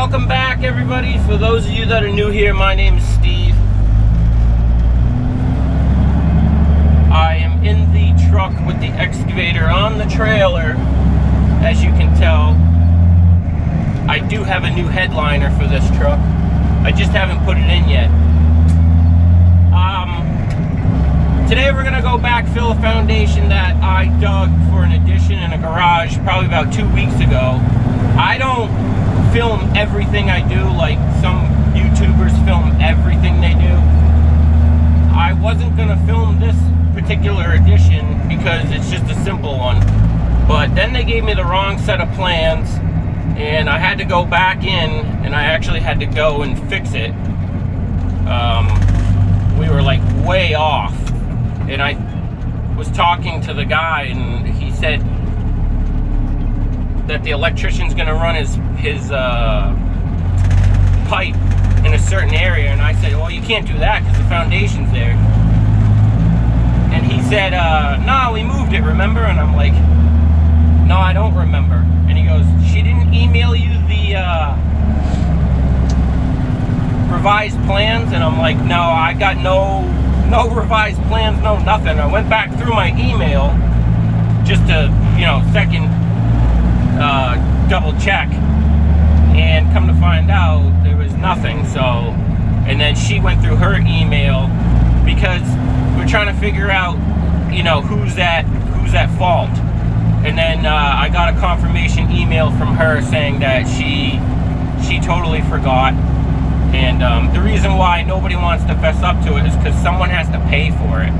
Welcome back, everybody. For those of you that are new here, my name is Steve. I am in the truck with the excavator on the trailer. As you can tell, I do have a new headliner for this truck. I just haven't put it in yet. Today we're gonna go backfill a foundation that I dug for an addition in a garage probably about 2 weeks ago. I don't film everything I do like some YouTubers film everything they do. I wasn't gonna film this particular addition because it's just a simple one. But then they gave me the wrong set of plans and I had to go back in and I actually had to go and fix it. We were like way off. And I was talking to the guy and he said that the electrician's gonna run his pipe in a certain area, and I said, well, you can't do that because the foundation's there. And he said, no, we moved it, remember? And I'm like, no, I don't remember. And he goes, she didn't email you the revised plans? And I'm like, no, I got no revised plans, no nothing. I went back through my email just to, second double check, and come to find out there was nothing. So, and then she went through her email because we're trying to figure out, who's at fault. And then I got a confirmation email from her saying that she totally forgot. And the reason why nobody wants to fess up to it is because someone has to pay for it.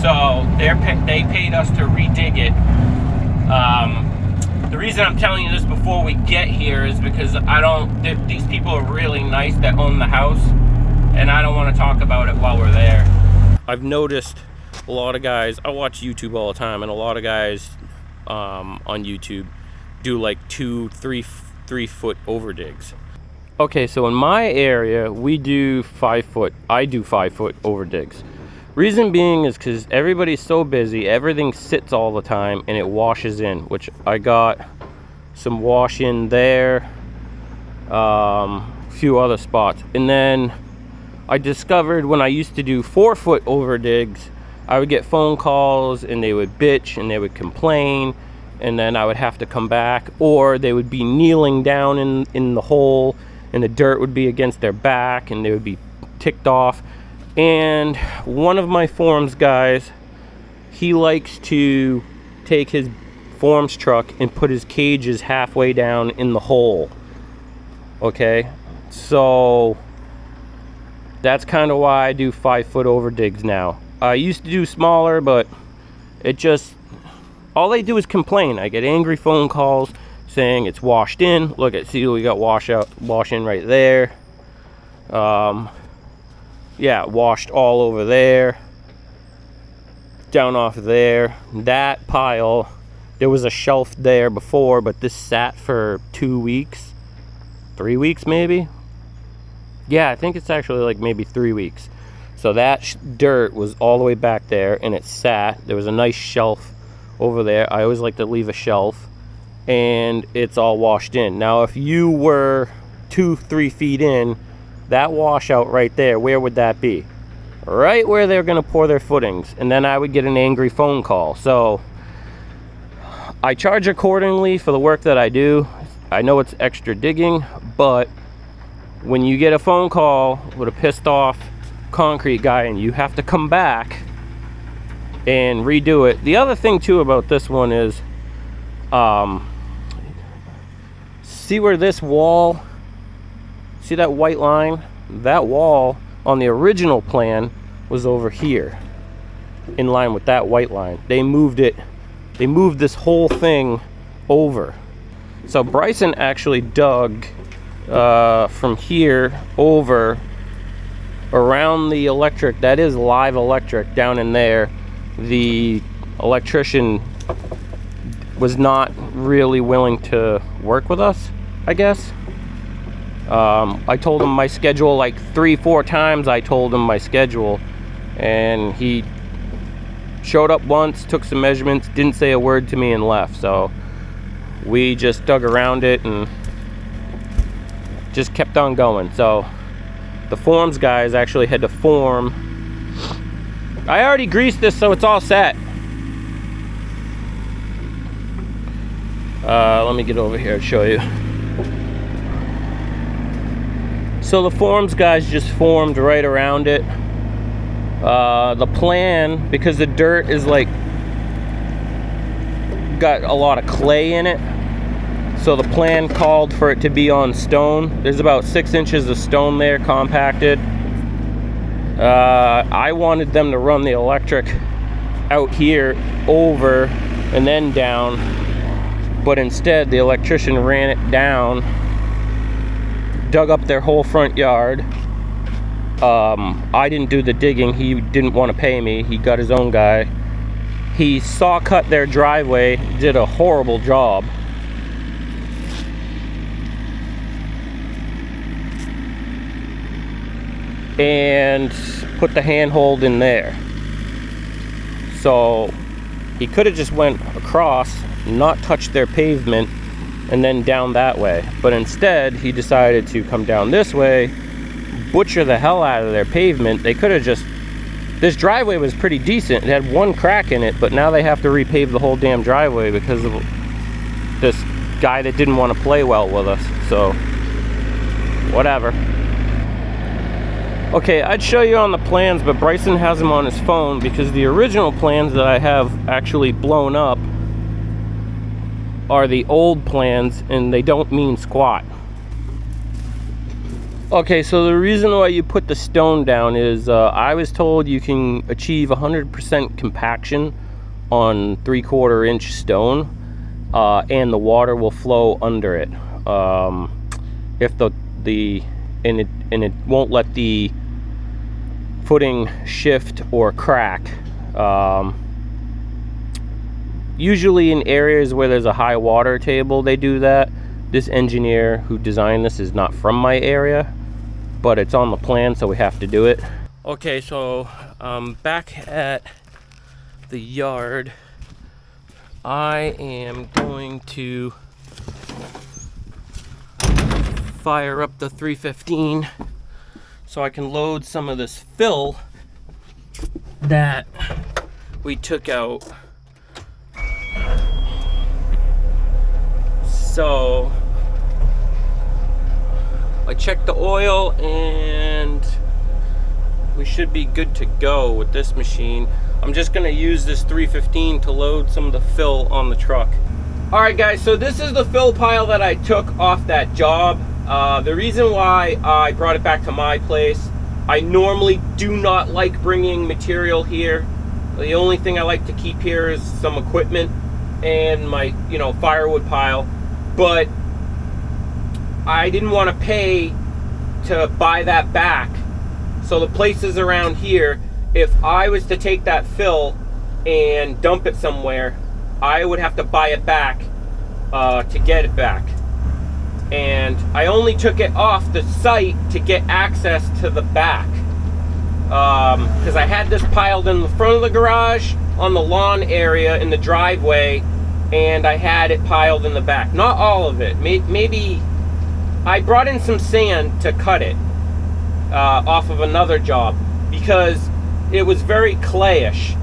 So they paid us to redig it. The reason I'm telling you this before we get here is because these people are really nice that own the house, and I don't want to talk about it while we're there. I've noticed a lot of guys, I watch YouTube all the time, and a lot of guys on YouTube do like 3 foot overdigs. Okay, so in my area, we do 5 foot. I do 5 foot overdigs. Reason being is because everybody's so busy, everything sits all the time and it washes in, which I got some wash in there, a few other spots. And then I discovered when I used to do 4 foot overdigs, I would get phone calls and they would bitch and they would complain, and then I would have to come back, or they would be kneeling down in the hole and the dirt would be against their back and they would be ticked off. And one of my forms guys, he likes to take his forms truck and put his cages halfway down in the hole. Okay, so that's kind of why I do 5 foot overdigs now. I used to do smaller, but it just, all they do is complain. I get angry phone calls saying it's washed in. Look at, see, we got wash in right there. Yeah, washed all over there, down off there. That pile, there was a shelf there before, but this sat for 2 weeks, 3 weeks maybe. Yeah, I think it's actually like maybe 3 weeks. So that dirt was all the way back there and it sat. There was a nice shelf over there. I always like to leave a shelf, and it's all washed in. Now if you were 2-3 feet in, that washout right there, where would that be? Right where they're gonna pour their footings. And then I would get an angry phone call. So I charge accordingly for the work that I do. I know it's extra digging, but when you get a phone call with a pissed off concrete guy and you have to come back and redo it. The other thing too about this one is, see where this wall, see that white line? That wall on the original plan was over here, in line with that white line. They moved it, they moved this whole thing over. So Bryson actually dug from here over around the electric, that is live electric down in there. The electrician was not really willing to work with us, I guess. I told him my schedule like 3-4 times. I told him my schedule, and he showed up once, took some measurements, didn't say a word to me, and left. So we just dug around it and just kept on going. So the forms guys actually had to form. I already greased this, so it's all set. Let me get over here and show you. So the forms guys just formed right around it. The plan, because the dirt is like got a lot of clay in it, so the plan called for it to be on stone. There's about 6 inches of stone there compacted. I wanted them to run the electric out here over and then down, but instead the electrician ran it down, dug up their whole front yard. I didn't do the digging. He didn't want to pay me. He got his own guy. He saw cut their driveway, did a horrible job. And put the handhold in there. So he could have just went across, not touched their pavement, and then down that way. But instead, he decided to come down this way, butcher the hell out of their pavement. They could have just... This driveway was pretty decent. It had one crack in it, but now they have to repave the whole damn driveway because of this guy that didn't want to play well with us. So, whatever. Okay, I'd show you on the plans, but Bryson has them on his phone because the original plans that I have actually blown up are the old plans, and they don't mean squat. Okay, so the reason why you put the stone down is I was told you can achieve 100% compaction on 3/4 inch stone, and the water will flow under it. If it won't let the footing shift or crack. Usually in areas where there's a high water table, they do that. This engineer who designed this is not from my area, but it's on the plan, so we have to do it. Okay, so back at the yard, I am going to fire up the 315 so I can load some of this fill that we took out. So I checked the oil and we should be good to go with this machine. I'm just gonna use this 315 to load some of the fill on the truck. All right guys, so this is the fill pile that I took off that job. The reason why I brought it back to my place, I normally do not like bringing material here. The only thing I like to keep here is some equipment and my, firewood pile. But I didn't want to pay to buy that back. So the places around here, if I was to take that fill and dump it somewhere, I would have to buy it back to get it back. And I only took it off the site to get access to the back. Because I had this piled in the front of the garage, on the lawn area, in the driveway, and I had it piled in the back. Not all of it. Maybe I brought in some sand to cut it off of another job because it was very clayish,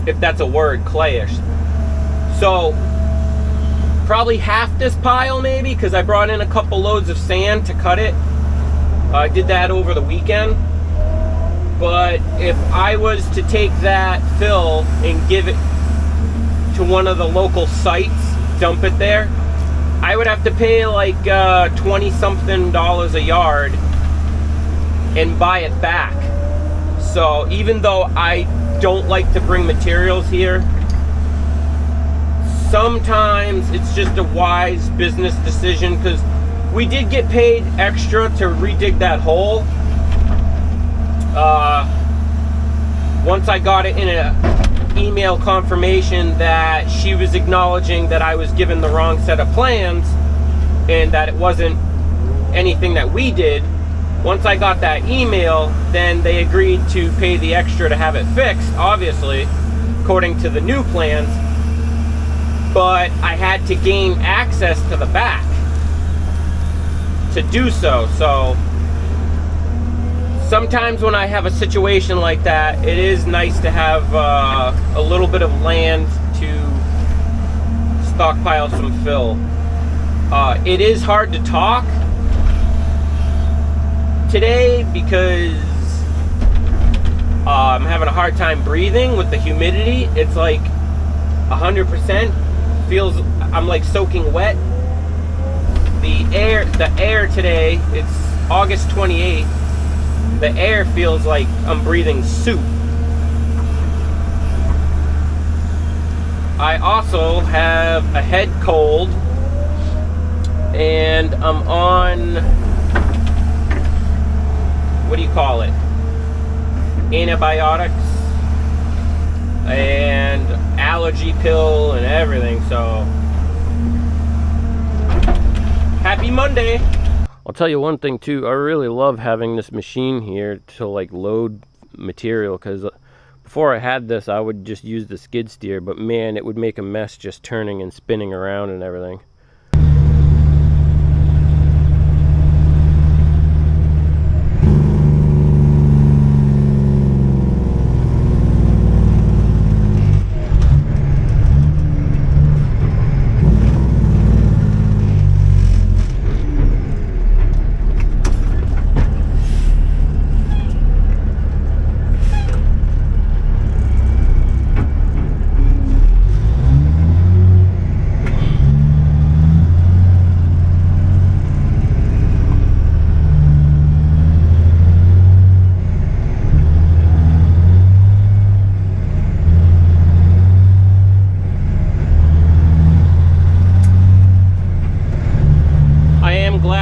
if that's a word, clayish. So probably half this pile maybe, because I brought in a couple loads of sand to cut it. I did that over the weekend. But if I was to take that fill and give it to one of the local sites, dump it there, I would have to pay like $20-something a yard and buy it back. So even though I don't like to bring materials here, sometimes it's just a wise business decision, because we did get paid extra to redig that hole. Once I got it in an email confirmation that she was acknowledging that I was given the wrong set of plans and that it wasn't anything that we did, once I got that email, then they agreed to pay the extra to have it fixed, obviously, according to the new plans. But I had to gain access to the back. to do so. So sometimes when I have a situation like that, it is nice to have a little bit of land to stockpile some fill. It is hard to talk today because I'm having a hard time breathing with the humidity. It's like 100%. Feels, I'm like soaking wet. The air today, it's August 28th. The air feels like I'm breathing soup. I also have a head cold, and I'm on, what do you call it? Antibiotics and allergy pill and everything. So happy Monday. I'll tell you one thing too, I really love having this machine here to like load material, because before I had this I would just use the skid steer, but man, it would make a mess just turning and spinning around and everything.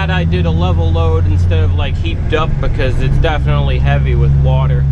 I did a level load instead of like heaped up, because it's definitely heavy with water.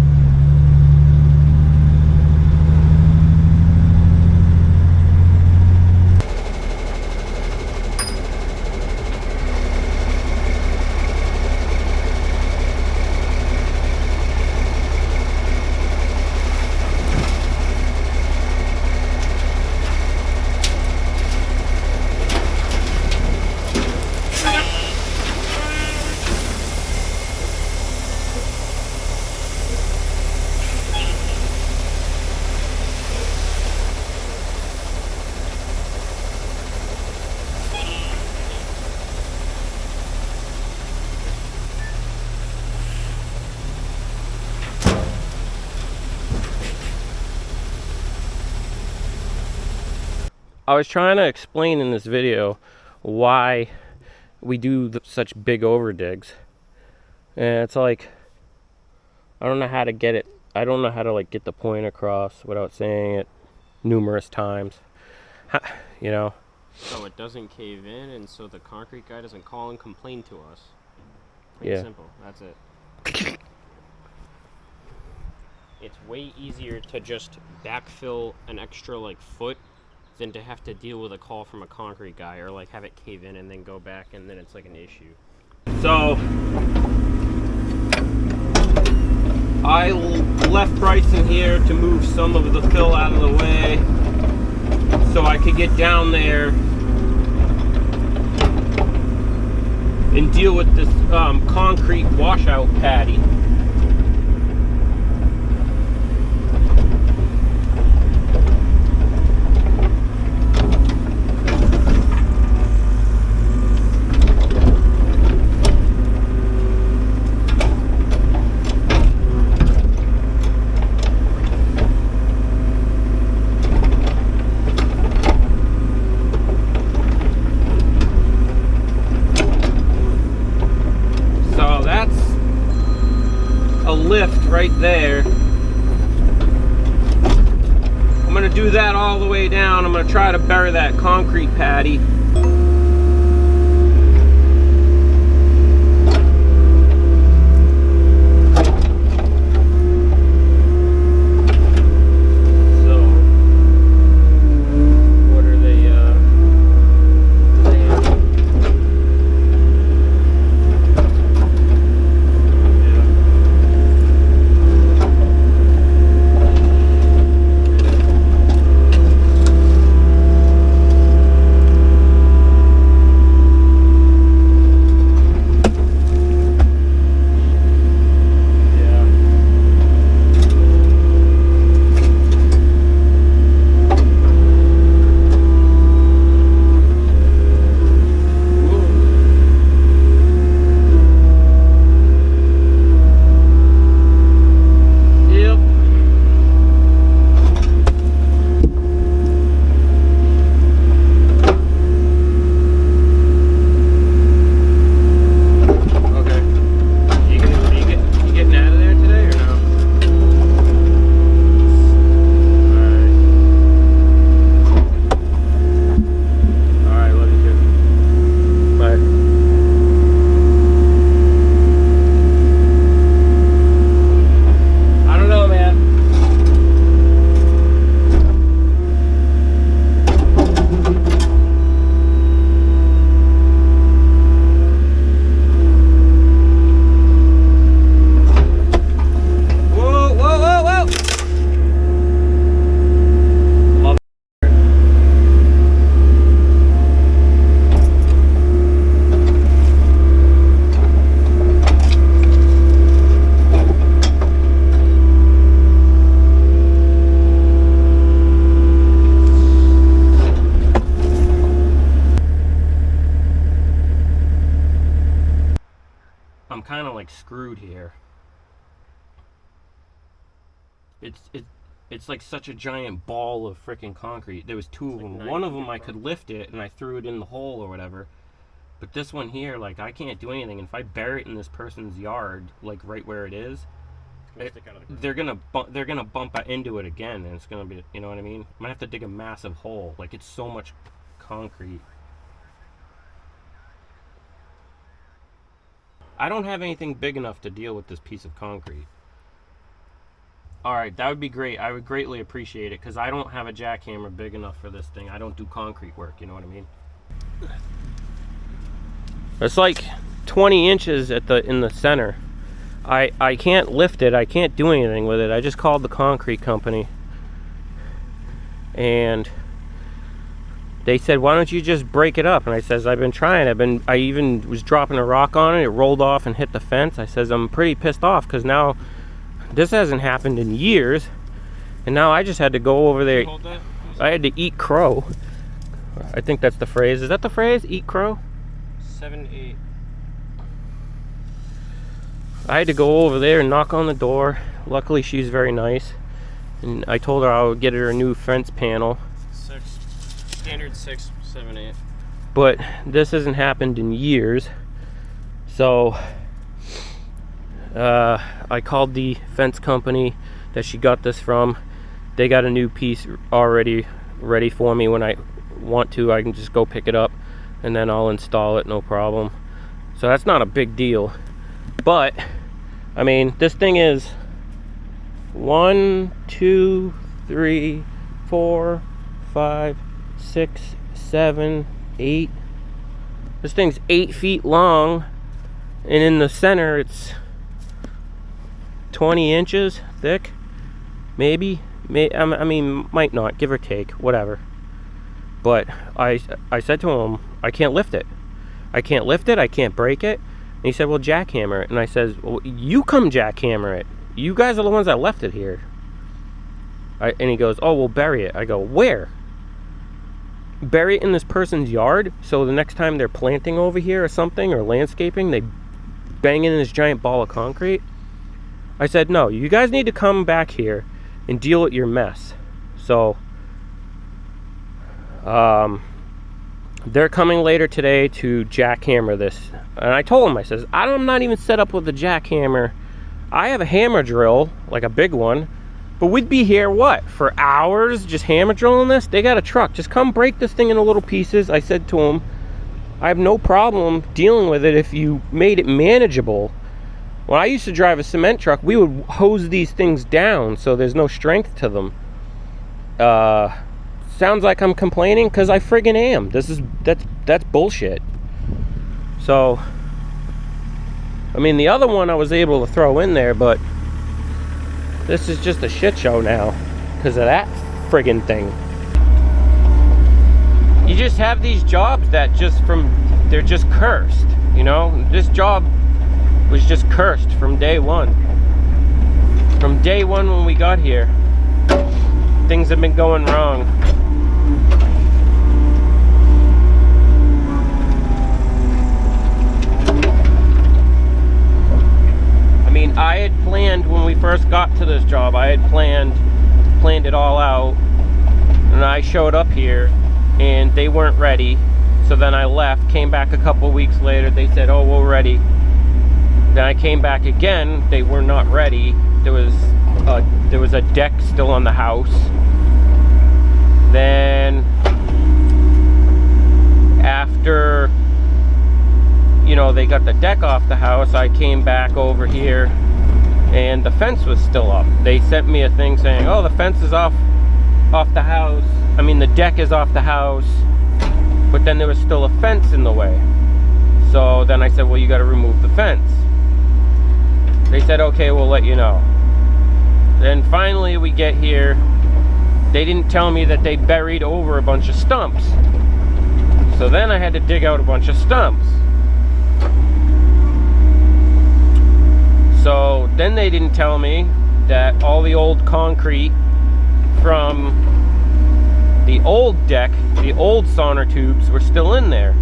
I was trying to explain in this video why we do such big overdigs, and it's like, I don't know how to get it. I don't know how to like get the point across without saying it numerous times. You know. So it doesn't cave in, and so the concrete guy doesn't call and complain to us. Plain Yeah. Simple. That's it. It's way easier to just backfill an extra like foot than to have to deal with a call from a concrete guy, or like have it cave in and then go back, and then it's like an issue. So I left Bryson here to move some of the fill out of the way so I could get down there and deal with this concrete washout patty. Lift right there. I'm gonna do that all the way down. I'm gonna try to bury that concrete patty. kind of like screwed here. It's like such a giant ball of freaking concrete. There was two of them. One of them I could lift it and I threw it in the hole or whatever. But this one here, like, I can't do anything. And if I bury it in this person's yard, like right where it is, they're gonna bump into it again, and it's gonna be, you know what I mean? I'm gonna have to dig a massive hole. Like, it's so much concrete. I don't have anything big enough to deal with this piece of concrete. Alright, that would be great. I would greatly appreciate it, because I don't have a jackhammer big enough for this thing. I don't do concrete work, you know what I mean? It's like 20 inches in the center. I can't lift it. I can't do anything with it. I just called the concrete company. And they said, why don't you just break it up? And I says, I've been trying. I even was dropping a rock on it. It rolled off and hit the fence. I says, I'm pretty pissed off because now this hasn't happened in years. And now I just had to go over there. I had to eat crow. I think that's the phrase. Is that the phrase? Eat crow? 7-8. I had to go over there and knock on the door. Luckily, she's very nice. And I told her I would get her a new fence panel. Standard 6, 7, 8. But this hasn't happened in years. So I called the fence company that she got this from. They got a new piece already ready for me. When I want to, I can just go pick it up and then I'll install it, no problem. So that's not a big deal. But I mean, this thing is 1, 2, 3, 4, 5, 6, 7, 8. This thing's 8 feet long, and in the center it's 20 inches thick, maybe. I mean, might not, give or take, whatever. But I said to him, I can't lift it. I can't lift it. I can't break it. And he said, well, jackhammer it. And I says, well, you come jackhammer it. You guys are the ones that left it here. And he goes, oh, we'll bury it. I go, where? Bury it in this person's yard, so the next time they're planting over here or something, or landscaping, they bang in this giant ball of concrete? I said, no, you guys need to come back here and deal with your mess. So they're coming later today to jackhammer this. And I told him, I says, I'm not even set up with a jackhammer. I have a hammer drill, like a big one, but we'd be here, what, for hours just hammer drilling this? They got a truck. Just come break this thing into little pieces. I said to him, I have no problem dealing with it if you made it manageable. When I used to drive a cement truck, we would hose these things down so there's no strength to them. Sounds like I'm complaining, because I friggin' am. That's bullshit. So, I mean, the other one I was able to throw in there, but this is just a shit show now because of that friggin' thing. You just have these jobs that they're just cursed, you know? This job was just cursed from day one. From day one when we got here, things have been going wrong. I mean, I had planned when we first got to this job, I had planned it all out, and I showed up here and they weren't ready. So then I left, came back a couple weeks later, they said, oh, we're ready. Then I came back again, they were not ready. There was a deck still on the house. Then after, you know, they got the deck off the house, I came back over here and the fence was still up. They sent me a thing saying, oh, the fence is off the house. I mean, the deck is off the house, but then there was still a fence in the way. So then I said, well, you got to remove the fence. They said, okay, we'll let you know. Then finally we get here. They didn't tell me that they buried over a bunch of stumps. So then I had to dig out a bunch of stumps. So then they didn't tell me that all the old concrete from the old deck, the old sonotubes, were still in there.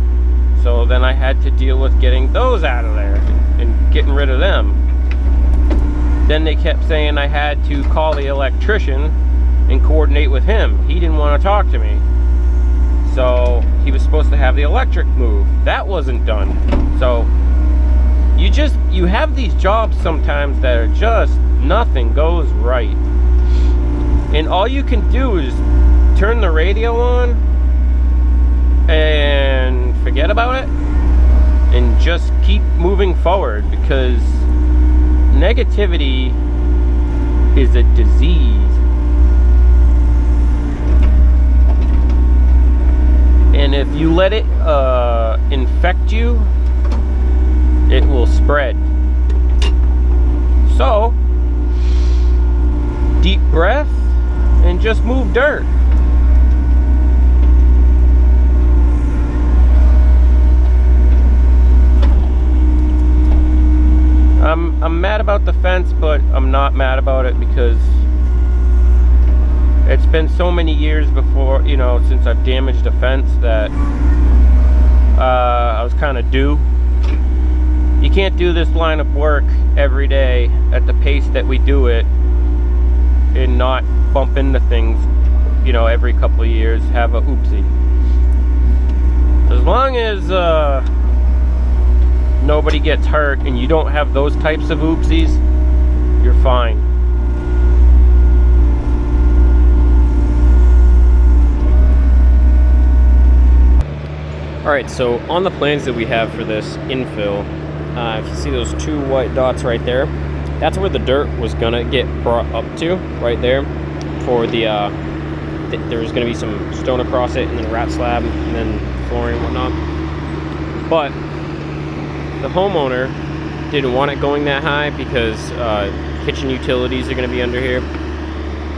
So then I had to deal with getting those out of there and getting rid of them. Then they kept saying I had to call the electrician and coordinate with him. He didn't want to talk to me. So he was supposed to have the electric move. That wasn't done. So you have these jobs sometimes that are just, nothing goes right. And all you can do is turn the radio on and forget about it and just keep moving forward, because negativity is a disease. And if you let it infect you, it will spread. So, deep breath and just move dirt. I'm mad about the fence, but I'm not mad about it because it's been so many years before, you know, since I've damaged a fence that I was kind of due. You can't do this line of work every day at the pace that we do it and not bump into things, you know, every couple of years, have a oopsie. As long as nobody gets hurt and you don't have those types of oopsies, you're fine. Alright, so on the plans that we have for this infill, if you see those two white dots right there, that's where the dirt was gonna get brought up to, right there, for the, there's gonna be some stone across it, and then rat slab, and then flooring and whatnot. But the homeowner didn't want it going that high because kitchen utilities are gonna be under here,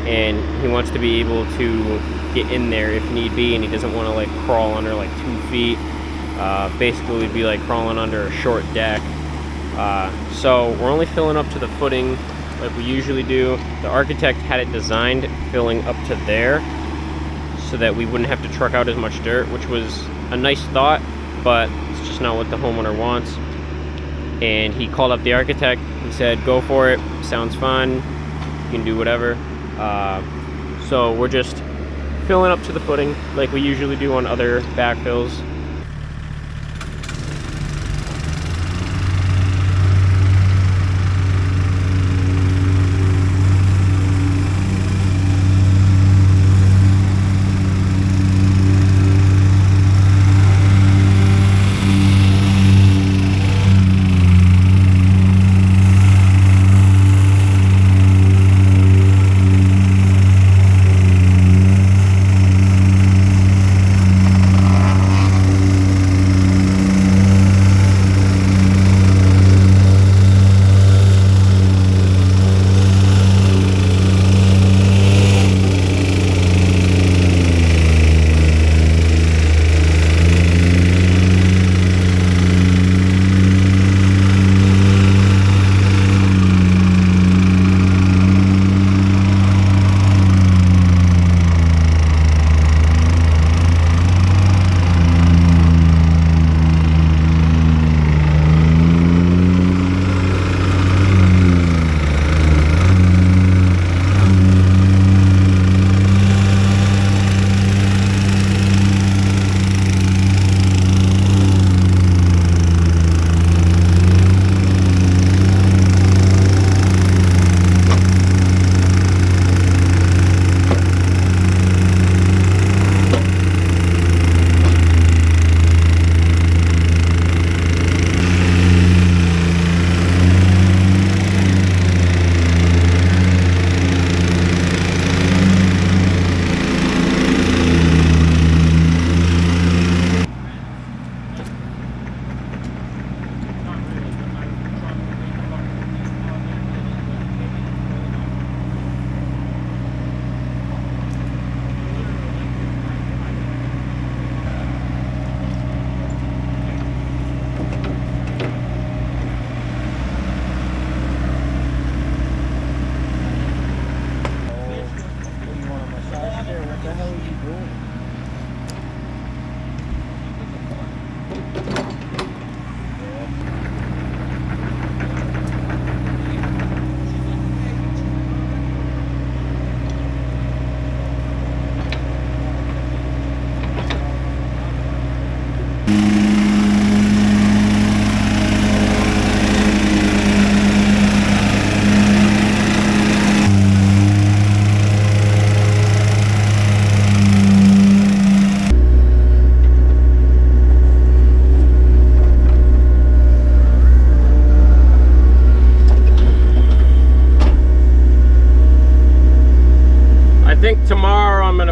and he wants to be able to get in there if need be, and he doesn't want to like crawl under like 2 feet. Basically it'd be like crawling under a short deck. So we're only filling up to the footing like we usually do. The architect had it designed filling up to there so that we wouldn't have to truck out as much dirt, which was a nice thought, but it's just not what the homeowner wants. And he called up the architect. He said, go for it, sounds fine, you can do whatever. So we're just filling up to the footing like we usually do on other backfills.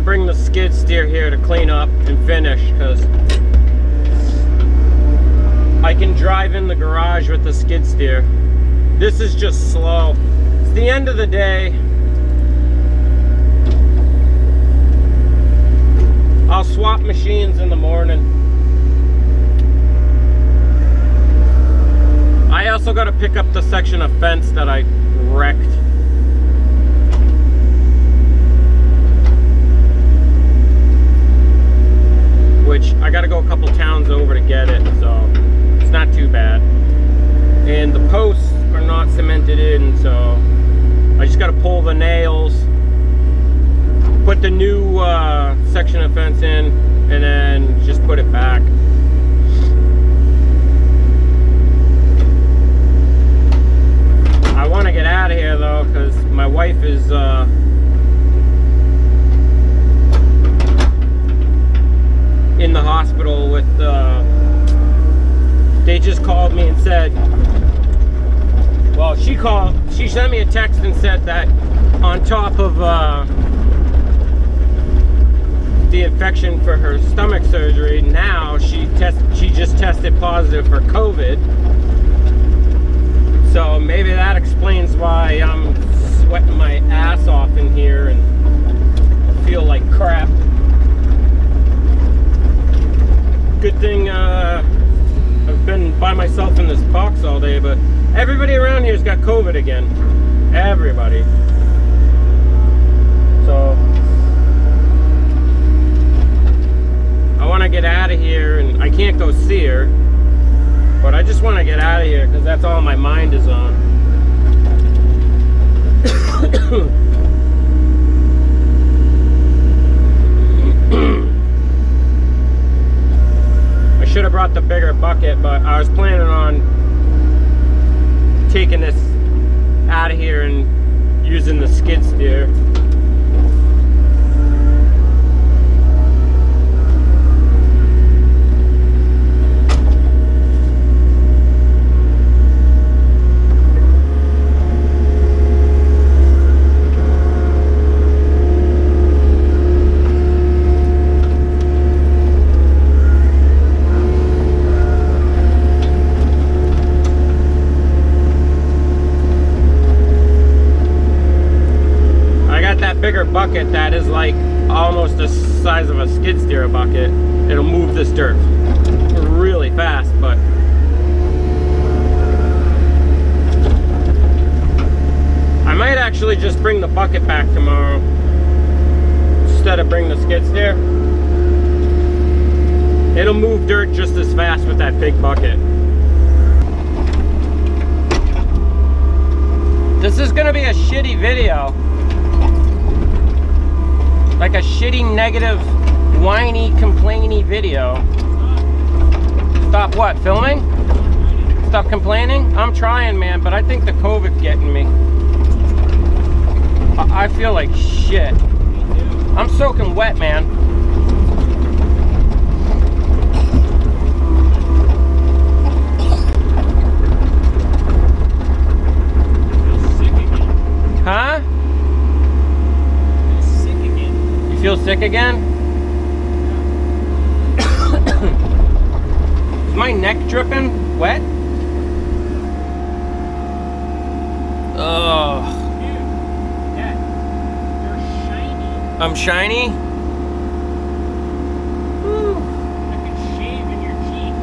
bring the skid steer here to clean up and finish, because I can drive in the garage with the skid steer. This is just slow. It's the end of the day. I'll swap machines in the morning. I also got to pick up the section of fence that I wrecked. Which I got to go a couple towns over to get it, so it's not too bad. And the posts are not cemented in, so I just got to pull the nails, put the new section of fence in, and then just put it back. I want to get out of here though, because my wife is in the hospital with they just called me and said, well, she sent me a text and said that on top of the infection for her stomach surgery, now she just tested positive for COVID. So maybe that explains why I'm sweating my ass off in here and feel like crap. Good thing I've been by myself in this box all day, but everybody around here's got COVID again. Everybody. So I want to get out of here, and I can't go see her, but I just want to get out of here because that's all my mind is on. I should have brought the bigger bucket, but I was planning on taking this out of here and using the skid steer. Bigger bucket that is like almost the size of a skid steer bucket. It'll move this dirt really fast, but I might actually just bring the bucket back tomorrow instead of bring the skid steer. It'll move dirt just as fast with that big bucket. This is gonna be a shitty video. Like a shitty, negative, whiny, complainy video. Stop what? Filming? Stop complaining? I'm trying, man, but I think the COVID's getting me. I feel like shit. I'm soaking wet, man. Huh? Feel sick again? Is my neck dripping wet? Oh. Dude, Dad, you're shiny. I'm shiny? Woo. I can shave in your teeth.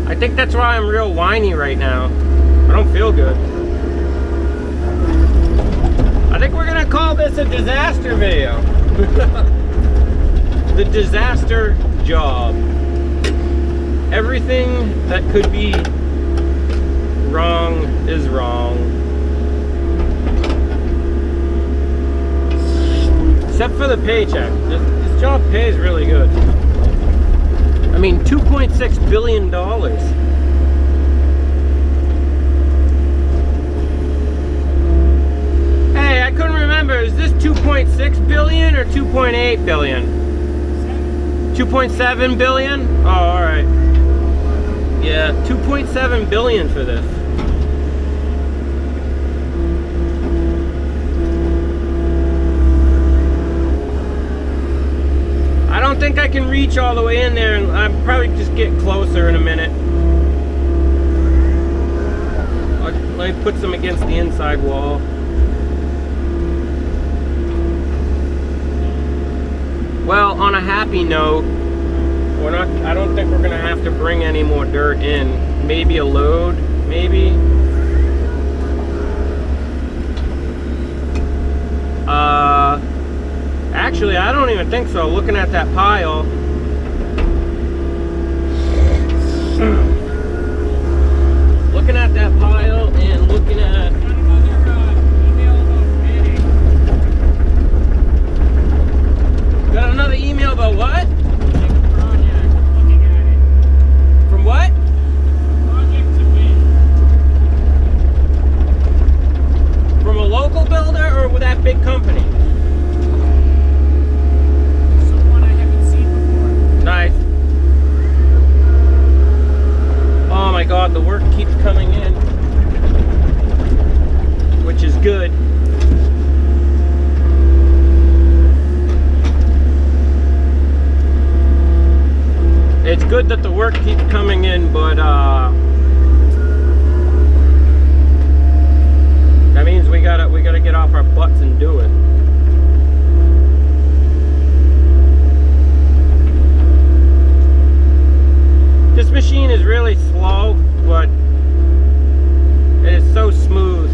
I think that's why I'm real whiny right now. I don't feel good. I think we're gonna call this a disaster video. The disaster job. Everything that could be wrong is wrong. Except for the paycheck. This job pays really good. I mean, $2.6 billion. Hey, I couldn't remember. Is this 2.6 billion or 2.8 billion? 2.7 billion? Oh, all right. Yeah, 2.7 billion for this. don't think I can reach all the way in there, and I'll probably just get closer in a minute. Let me put some against the inside wall. Well, on a happy note, I don't think we're gonna have to bring any more dirt in. Maybe a load, maybe. Actually, I don't even think so. Looking at that pile. Looking at that pile and looking at... Got another email about what? From what? From a local builder or with that big company? Someone I haven't seen before. Nice. Oh my god, the work keeps coming in, which is good. It's good that the work keeps coming in, but that means we gotta get off our butts and do it. This machine is really slow, but it is so smooth.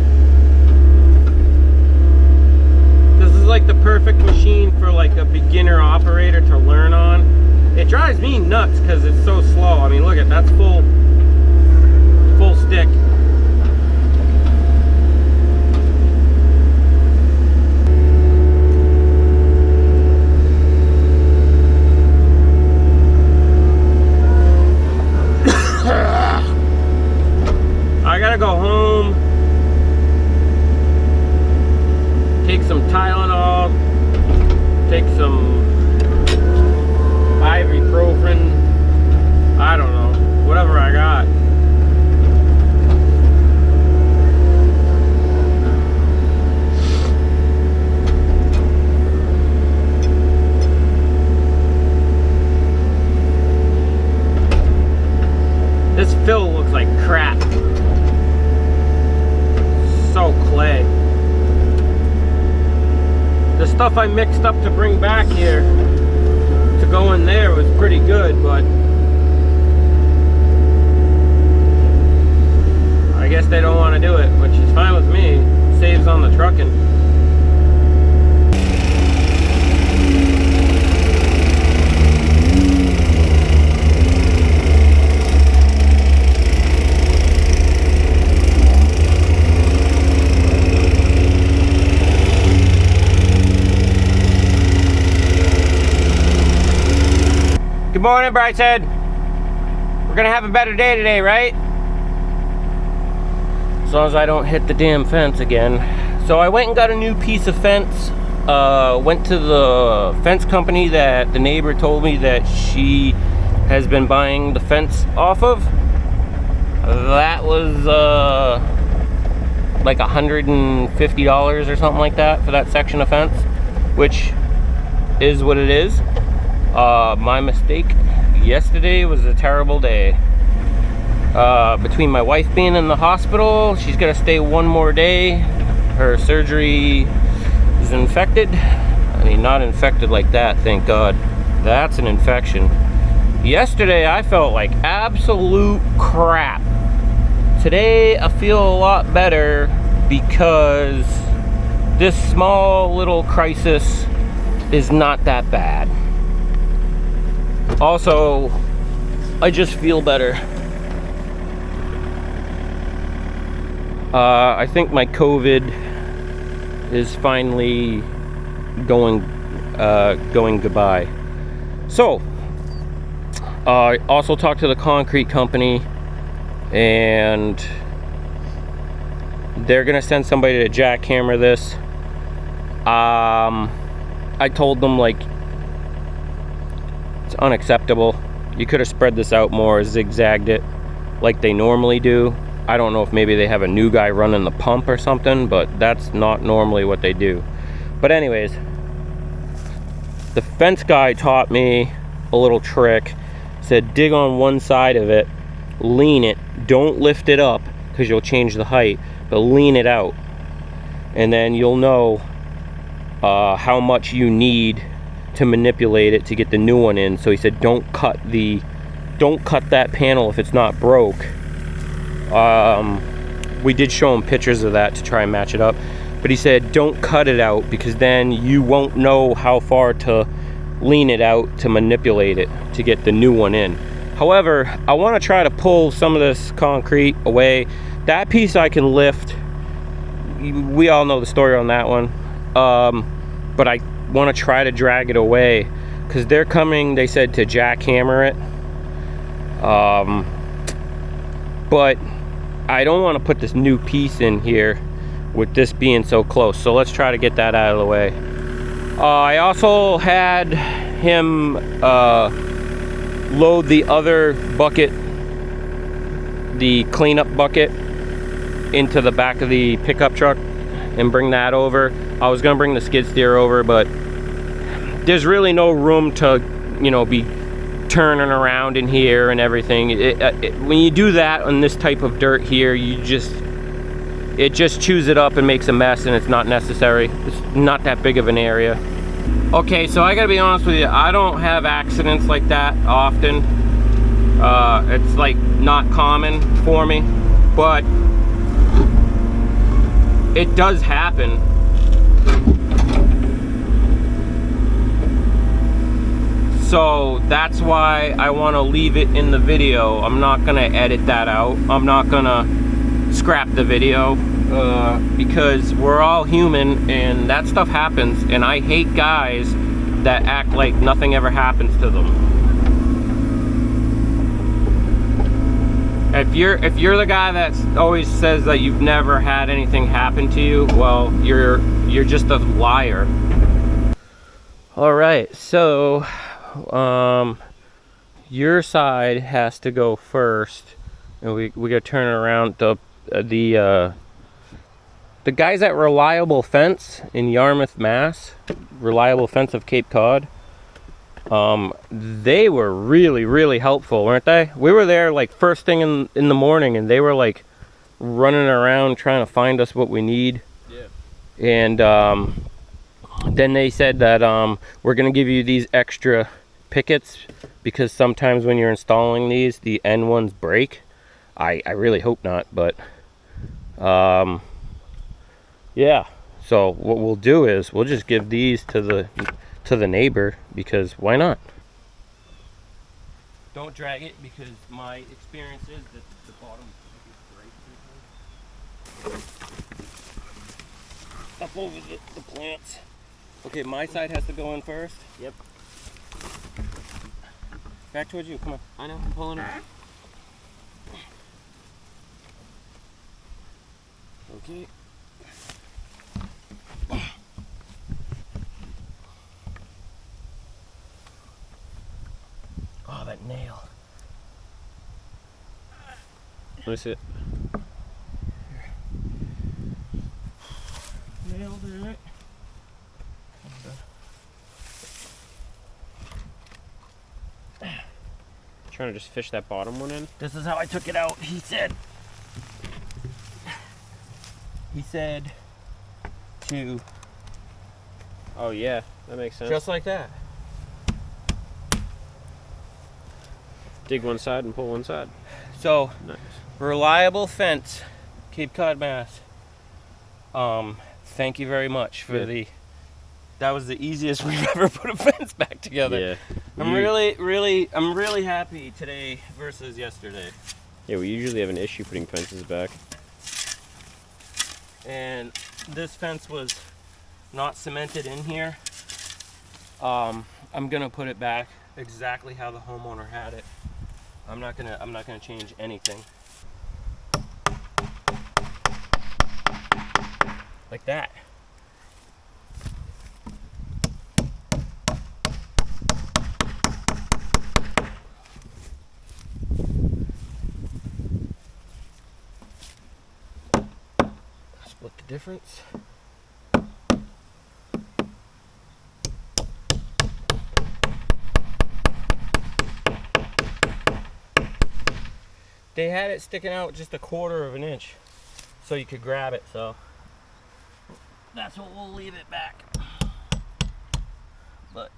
This is like the perfect machine for like a beginner operator to learn on. It drives me nuts because it's so slow. I mean, look at that's full stick. I gotta go home, take some Tylenol, take some ibuprofen, I don't know, whatever I got. This fill looks like crap. So clay. The stuff I mixed up to bring back here to go in there was pretty good, but I guess they don't want to do it, which is fine with me. Saves on the trucking. Good morning, Brightside. We're gonna have a better day today, right? As long as I don't hit the damn fence again. So I went and got a new piece of fence. Went to the fence company that the neighbor told me that she has been buying the fence off of. That was like $150 or something like that for that section of fence, which is what it is. My mistake. Yesterday was a terrible day. Between my wife being in the hospital, she's gonna stay one more day. Her surgery is infected. I mean, not infected like that, thank God. That's an infection. Yesterday, I felt like absolute crap. Today, I feel a lot better because this small little crisis is not that bad. Also, I just feel better. I think my COVID is finally going goodbye. So, I also talked to the concrete company, and they're gonna send somebody to jackhammer this. I told them, like, it's unacceptable. You could have spread this out more, zigzagged it like they normally do. I don't know if maybe they have a new guy running the pump or something, but that's not normally what they do. But anyways, The fence guy taught me a little trick. Said dig on one side of it, lean it, don't lift it up because you'll change the height, but lean it out, and then you'll know how much you need to manipulate it to get the new one in. So he said don't cut that panel if it's not broke. We did show him pictures of that to try and match it up, but he said don't cut it out because then you won't know how far to lean it out to manipulate it to get the new one in. However, I want to try to pull some of this concrete away. That piece I can lift. We all know the story on that one. But I want to try to drag it away because they're coming, they said, to jackhammer it. But I don't want to put this new piece in here with this being so close. So let's try to get that out of the way. I also had him load the other bucket, the cleanup bucket, into the back of the pickup truck and bring that over. I was gonna bring the skid steer over, but there's really no room to, you know, be turning around in here and everything. When you do that on this type of dirt here, it just chews it up and makes a mess, and it's not necessary. It's not that big of an area. Okay, so I gotta be honest with you, I don't have accidents like that often. It's like not common for me, but it does happen. So that's why I want to leave it in the video. I'm not gonna edit that out. I'm not gonna scrap the video because we're all human and that stuff happens, and I hate guys that act like nothing ever happens to them. If you're the guy that always says that you've never had anything happen to you, well, you're just a liar. All right, so your side has to go first, and we gotta turn it around. The guys at Reliable Fence in Yarmouth, Mass, Reliable Fence of Cape Cod, they were really helpful, weren't they? We were there like first thing in the morning, and they were like running around trying to find us what we need. Yeah. And then they said that we're gonna give you these extra pickets because sometimes when you're installing these, the end ones break. I really hope not, but yeah. So what we'll do is we'll just give these to the neighbor, because why not? Don't drag it, because my experience is that the bottom breaks. Up over the plants. Okay, my side has to go in first. Yep. Back towards you, come on. I know, I'm pulling it. Okay. Oh, that nail. Let me see it. Nailed it. Trying to just fish that bottom one in. This is how I took it out. He said to, Oh yeah, that makes sense. just like that. Dig one side and pull one side. So, Nice. Reliable Fence, Cape Cod, Mass. Thank you very much for that was the easiest we've ever put a fence back together. Yeah. I'm really happy today versus yesterday. Yeah, we usually have an issue putting fences back. And this fence was not cemented in here. I'm gonna put it back exactly how the homeowner had it. I'm not gonna change anything. Like that. Split the difference. they had it sticking out just a quarter of an inch so you could grab it, so that's what we'll leave it back. But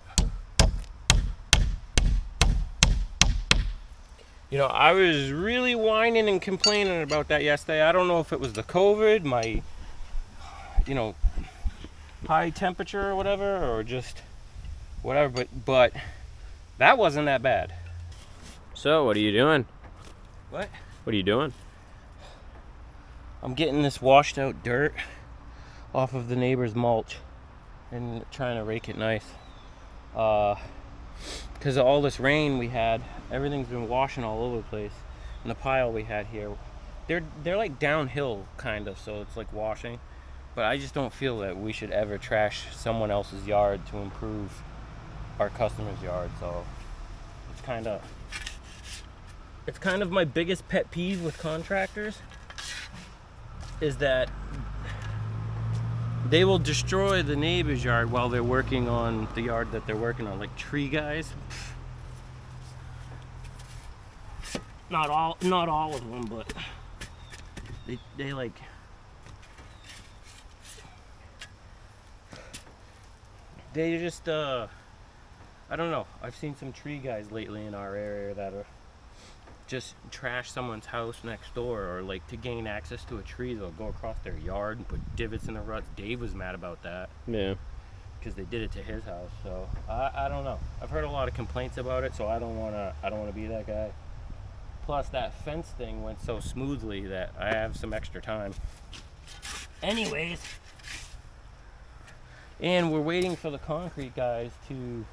you know, I was really whining and complaining about that yesterday. I don't know if it was the COVID, my, you know, high temperature or whatever, or just whatever, but that wasn't that bad. So, what are you doing? What? What are you doing? I'm getting this washed out dirt off of the neighbor's mulch and trying to rake it nice. Because of all this rain we had, everything's been washing all over the place. And the pile we had here, they're like downhill kind of, so it's like washing. But I just don't feel that we should ever trash someone else's yard to improve our customer's yard. So it's kind of my biggest pet peeve with contractors is that they will destroy the neighbor's yard while they're working on the yard that they're working on, like tree guys. Not all of them, but they like, they just I don't know. I've seen some tree guys lately in our area that are just trash someone's house next door, or like to gain access to a tree, they'll go across their yard and put divots in the ruts. Dave was mad about that. Yeah. Because they did it to his house. So I don't know. I've heard a lot of complaints about it, so I don't wanna be that guy. Plus that fence thing went so smoothly that I have some extra time. Anyways, and we're waiting for the concrete guys to.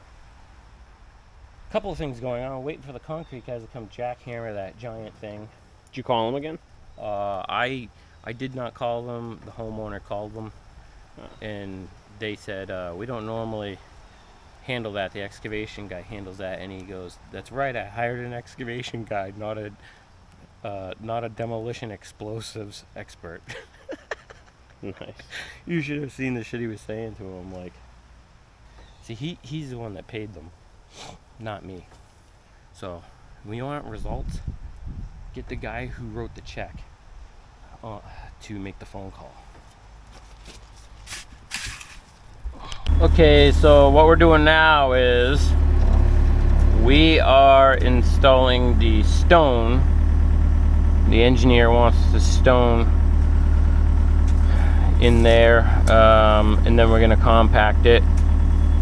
Couple of things going on. We're waiting for the concrete guys to come jackhammer that giant thing. Did you call him again? I did not call them. The homeowner called them, and they said we don't normally handle that. The excavation guy handles that, and he goes, "That's right. I hired an excavation guy, not a demolition explosives expert." Nice. You should have seen the shit he was saying to him. Like, see, he's the one that paid them, not me. So, when you want results, get the guy who wrote the check to make the phone call. Okay, so what we're doing now is we are installing the stone. The engineer wants the stone in there, and then we're gonna compact it.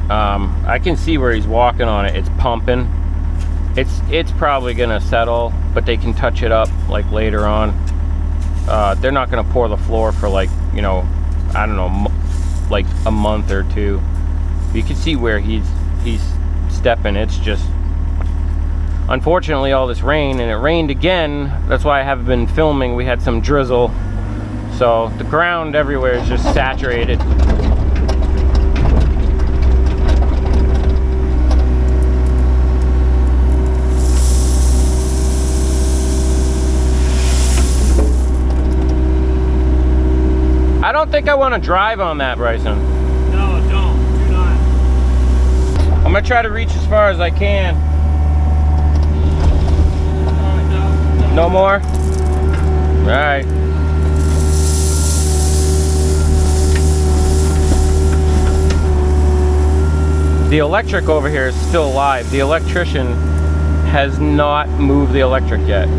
I can see where he's walking on it. It's pumping. It's probably gonna settle, but they can touch it up like later on. They're not gonna pour the floor for like, you know, I don't know, like a month or two. You can see where he's stepping. It's just, unfortunately, all this rain, and it rained again. That's why I haven't been filming. We had some drizzle, so the ground everywhere is just saturated. I don't think I want to drive on that, Bryson. No, don't. Do not. I'm gonna try to reach as far as I can. No more? All right. The electric over here is still alive. The electrician has not moved the electric yet.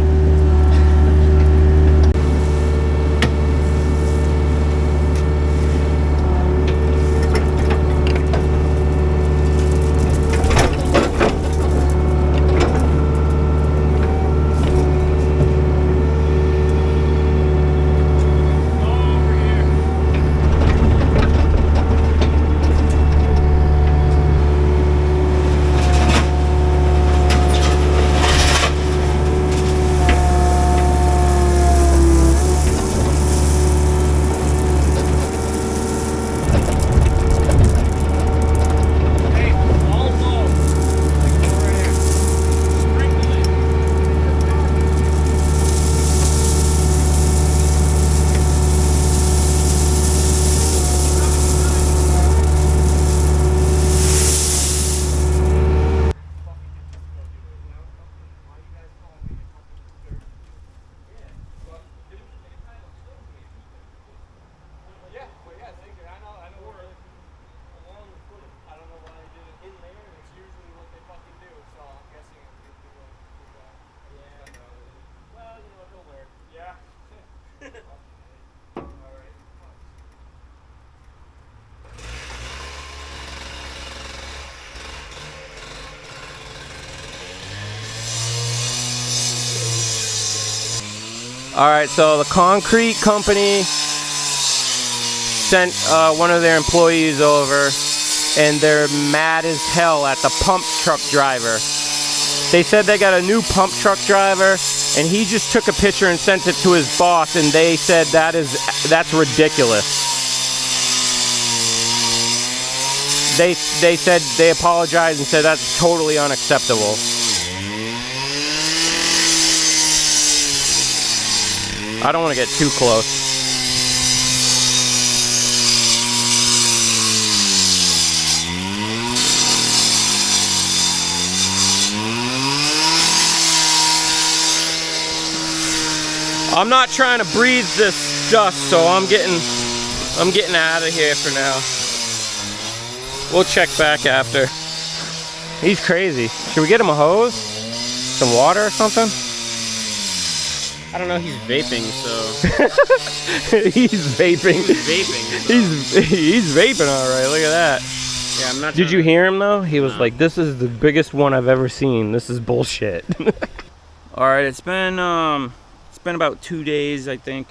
All right, so the concrete company sent one of their employees over, and they're mad as hell at the pump truck driver. They said they got a new pump truck driver, and he just took a picture and sent it to his boss, and they said that's ridiculous. They said they apologized and said that's totally unacceptable. I don't want to get too close. I'm not trying to breathe this dust, so I'm getting out of here for now. We'll check back after. He's crazy. Should we get him a hose? Some water or something? I don't know, he's vaping, so... He's vaping. He's vaping. He's vaping alright, look at that. Yeah, I'm not Did you hear him though? He was No. like, this is the biggest one I've ever seen. This is bullshit. Alright, it's been about 2 days, I think.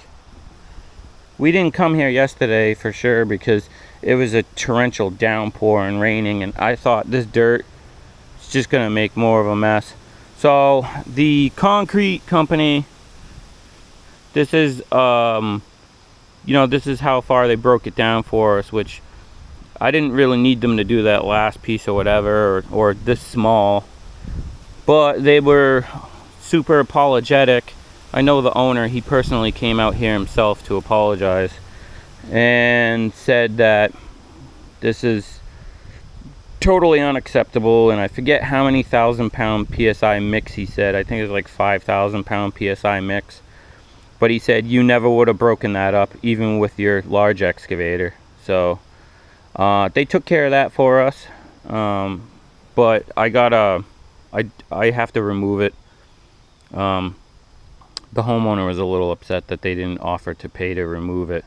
We didn't come here yesterday for sure because it was a torrential downpour and raining, and I thought this dirt is just gonna make more of a mess. So the concrete company, this is you know, this is how far they broke it down for us, which I didn't really need them to do that last piece or whatever, or this small, but they were super apologetic. I know the owner, he personally came out here himself to apologize and said that this is totally unacceptable, and I forget how many 1,000-pound PSI mix he said. I think it was like 5,000-pound PSI mix. But he said you never would have broken that up even with your large excavator. So they took care of that for us. But I have to remove it. The homeowner was a little upset that they didn't offer to pay to remove it.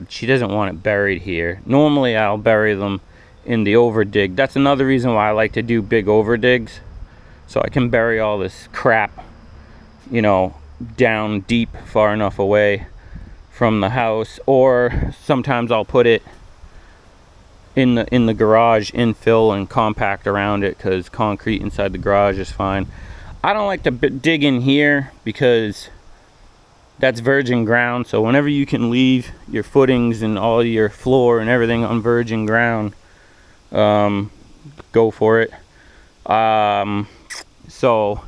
She doesn't want it buried here. Normally I'll bury them in the overdig. That's another reason why I like to do big overdigs, so I can bury all this crap, you know, down deep far enough away from the house. Or sometimes I'll put it in the garage, infill and compact around it, because concrete inside the garage is fine. I don't like to dig in here because that's virgin ground, so whenever you can leave your footings and all your floor and everything on virgin ground, go for it. So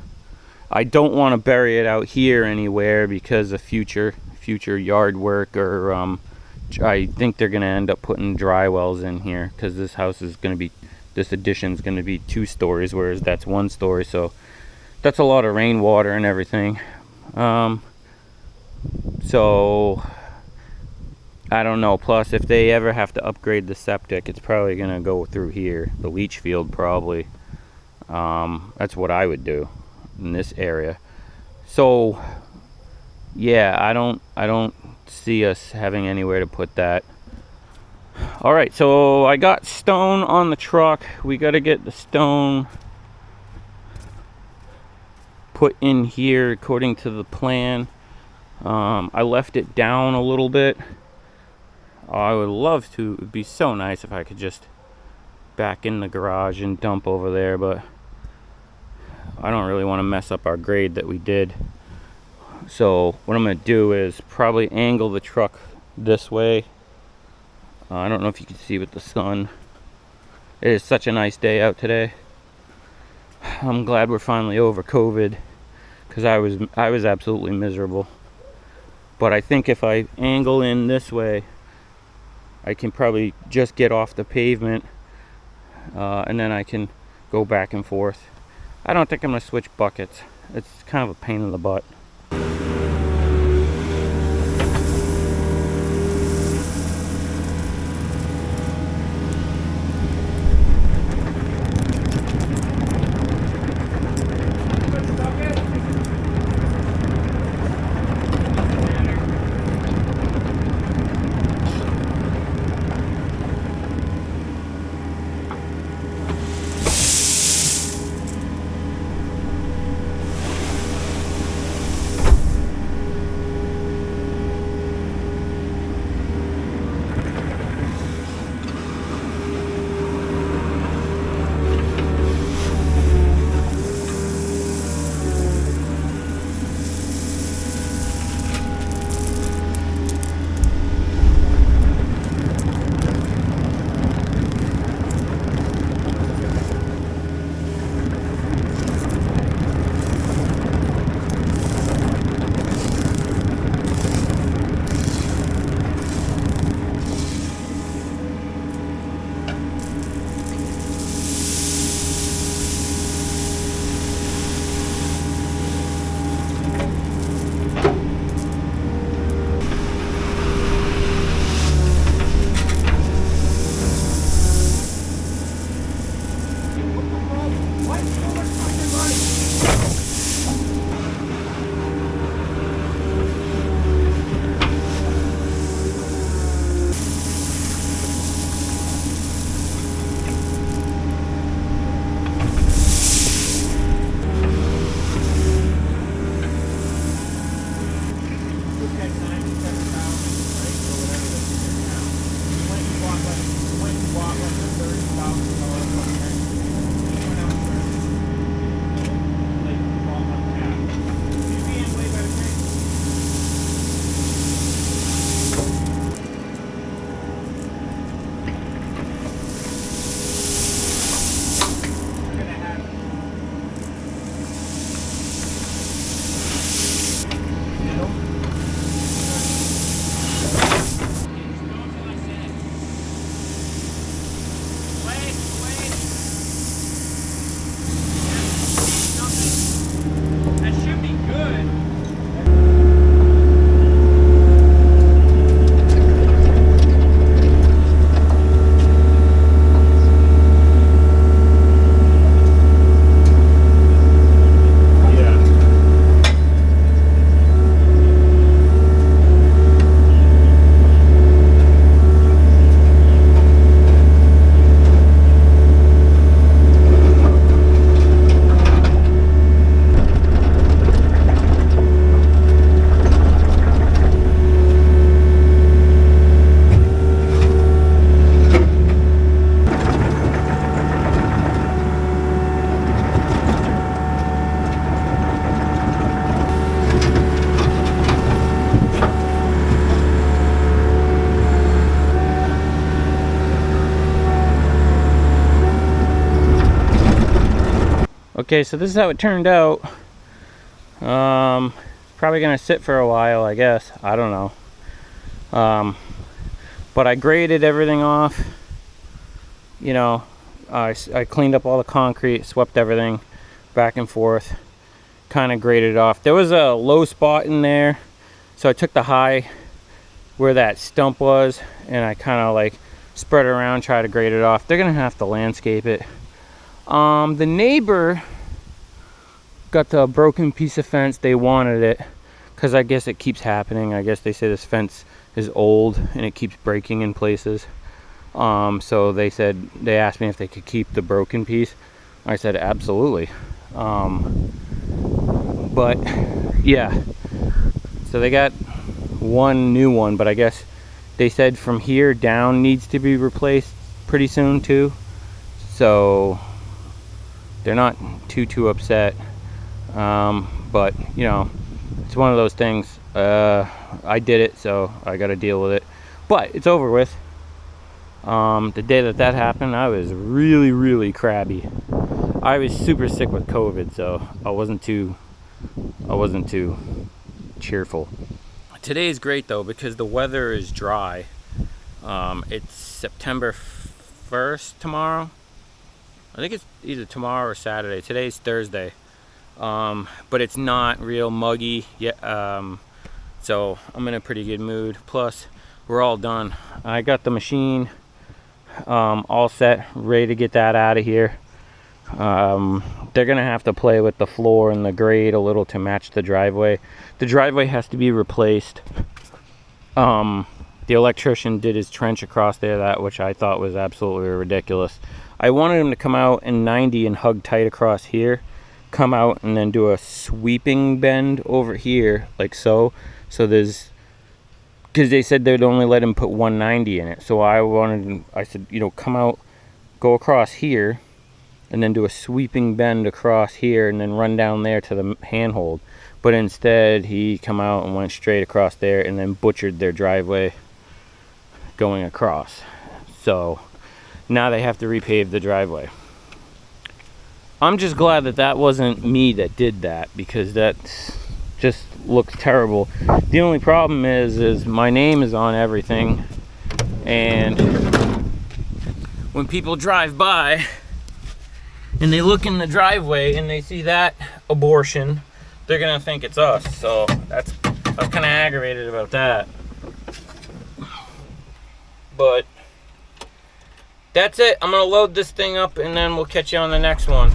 I don't want to bury it out here anywhere because of future yard work, or I think they're gonna end up putting dry wells in here, because this house is gonna be, this addition's gonna be 2 stories, whereas that's 1 story, so that's a lot of rainwater and everything. So I don't know. Plus, if they ever have to upgrade the septic, it's probably gonna go through here, the leach field probably. That's what I would do in this area. So yeah, I don't see us having anywhere to put that. All right, so I got stone on the truck. We got to get the stone put in here according to the plan. I left it down a little bit. I would love to. It would be so nice if I could just back in the garage and dump over there, but I don't really want to mess up our grade that we did. So what I'm going to do is probably angle the truck this way. I don't know if you can see with the sun. It is such a nice day out today. I'm glad we're finally over COVID, because I was absolutely miserable. But I think if I angle in this way, I can probably just get off the pavement, and then I can go back and forth. I don't think I'm going to switch buckets. It's kind of a pain in the butt. Okay, so this is how it turned out. Probably gonna sit for a while, I guess. I don't know. But I graded everything off. You know, I cleaned up all the concrete, swept everything back and forth, kind of graded it off. There was a low spot in there, so I took the high where that stump was, and I kind of like spread it around, try to grade it off. They're gonna have to landscape it. The neighbor got the broken piece of fence. They wanted it because I guess it keeps happening. I guess they say this fence is old and it keeps breaking in places. So they asked me if they could keep the broken piece. I said absolutely. But yeah, so they got one new one, but I guess they said from here down needs to be replaced pretty soon too. So they're not too upset. But you know, it's one of those things. I did it, so I got to deal with it, but it's over with. The day that happened, I was really crabby. I was super sick with COVID, so I wasn't too cheerful. Today is great though because the weather is dry. It's September 1st tomorrow. I think it's either tomorrow or Saturday. Today's Thursday. But it's not real muggy yet. So I'm in a pretty good mood. Plus, we're all done. I got the machine all set, ready to get that out of here. They're gonna have to play with the floor and the grade a little to match the driveway. The driveway has to be replaced. The electrician did his trench across there, that which I thought was absolutely ridiculous. I wanted him to come out in 90 and hug tight across here, come out and then do a sweeping bend over here like so there's, because they said they'd only let him put 190 in it. So I said, you know, come out, go across here and then do a sweeping bend across here and then run down there to the handhold. But instead he come out and went straight across there and then butchered their driveway going across. So now they have to repave the driveway. I'm just glad that wasn't me that did that, because that just looks terrible. The only problem is my name is on everything, and when people drive by and they look in the driveway and they see that abortion, they're gonna think it's us. So I was kind of aggravated about that. But that's it. I'm gonna load this thing up and then we'll catch you on the next one.